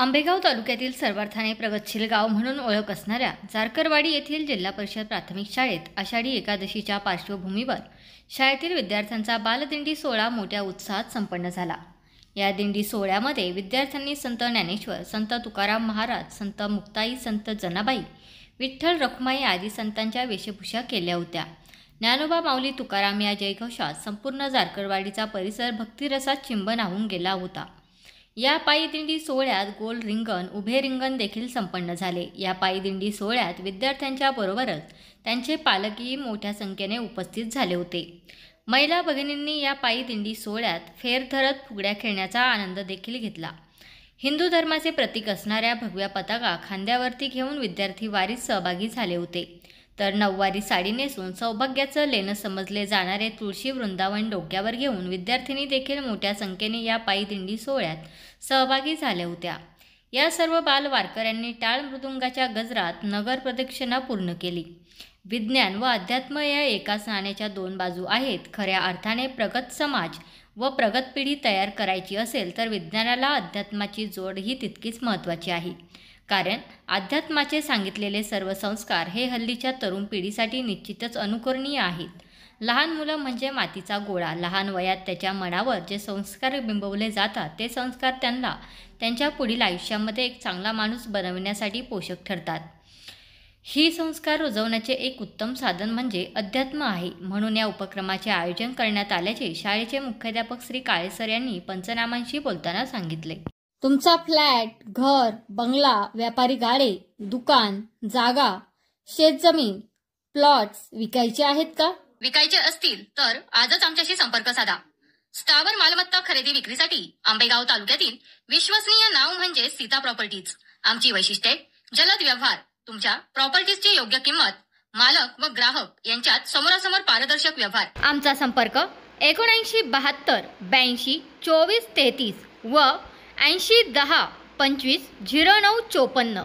आंबेगाव तालुक्यातील सर्वार्थाने प्रगतशील गाव म्हणून ओळख असणाऱ्या जारकरवाडी येथील जिल्हा परिषद प्राथमिक शाळेत आषाढी एकादशीच्या पार्श्वभूमीवर शाळेतील विद्यार्थ्यांचा बालदिंडी सोहळा मोठ्या उत्साहात संपन्न झाला। या दिंडी सोहळ्यामध्ये विद्यार्थ्यांनी संत ज्ञानेश्वर, संत तुकाराम महाराज, संत मुक्ताई, संत जनाबाई, विठ्ठल रखुमाई आदी संतांच्या वेशभूषा केल्या होत्या। ज्ञानोबा माऊली तुकाराम या जयघोषात संपूर्ण जारकरवाडीचा परिसर भक्तिरसात चिंब न्हावून गेला होता। या पायी दिंडी सोहळ्यात गोल रिंगण, उभे रिंगण देखील संपन्न झाले। या पायी दिंडी सोहळ्यात विद्यार्थ्यांच्या बरोबरच त्यांचे पालकही मोठ्या संख्येने उपस्थित झाले होते। महिला भगिनींनी या पायी दिंडी सोहळ्यात फेर धरत फुगड्या खेळण्याचा आनंद देखील घेतला। हिंदू धर्माचे प्रतीक असणाऱ्या भगव्या पताका खांद्यावरती घेऊन विद्यार्थी वारीत सहभागी झाले होते। तर नऊवारी साडी नेसून सौभाग्याचं लेणं समजले जाणारे तुळशी वृंदावन डोक्यावर घेऊन विद्यार्थिनी देखील मोठ्या संख्येने या पायी दिंडी सोहळ्यात सहभागी झाल्या होत्या। या सर्व बाल वारकऱ्यांनी टाळ मृदुंगाच्या गजरात नगर प्रदक्षिणा पूर्ण केली। विज्ञान व अध्यात्म या एकाच नाण्याच्या दोन बाजू आहेत। खऱ्या अर्थाने प्रगत समाज व प्रगत पिढी तयार करायची असेल तर विज्ञानाला अध्यात्माची जोड ही तितकीच महत्त्वाची आहे। कारण अध्यात्माचे सांगितलेले सर्व संस्कार हे हल्लीच्या तरुण पिढीसाठी निश्चितच अनुकरणीय आहेत। लहान मुलं म्हणजे मातीचा गोळा। लहान वयात त्याच्या मनावर जे संस्कार बिंबवले जातात ते संस्कार त्यांना त्यांच्या पुढील आयुष्यामध्ये एक चांगला माणूस बनवण्यासाठी पोषक ठरतात। ही संस्कार रुजवण्याचे एक उत्तम साधन म्हणजे अध्यात्म आहे। म्हणून या उपक्रमाचे आयोजन करण्यात आल्याचे शाळेचे मुख्याध्यापक श्री काळे सर यांनी पंचनामांशी बोलताना सांगितले। तुमचा फ्लॅट, घर, बंगला, व्यापारी गाडे, दुकान, जागा, शेतजमीन, प्लॉट्स विकायचे आहेत का? विकायचे असतील तर आजच आमच्याशी संपर्क साधा। स्थावर मालमत्ता खरेदी विक्रीसाठी आंबेगाव तालुक्यातील विश्वसनीय नाव म्हणजे सीता प्रॉपर्टीज। आमची वैशिष्ट्ये: जलद व्यवहार, तुमच्या प्रॉपर्टीजची योग्य किंमत, मालक व ग्राहक यांच्यात समोरासमोर पारदर्शक व्यवहार। आमचा संपर्क 7972 82 24 33 व 80 10 25 09 54।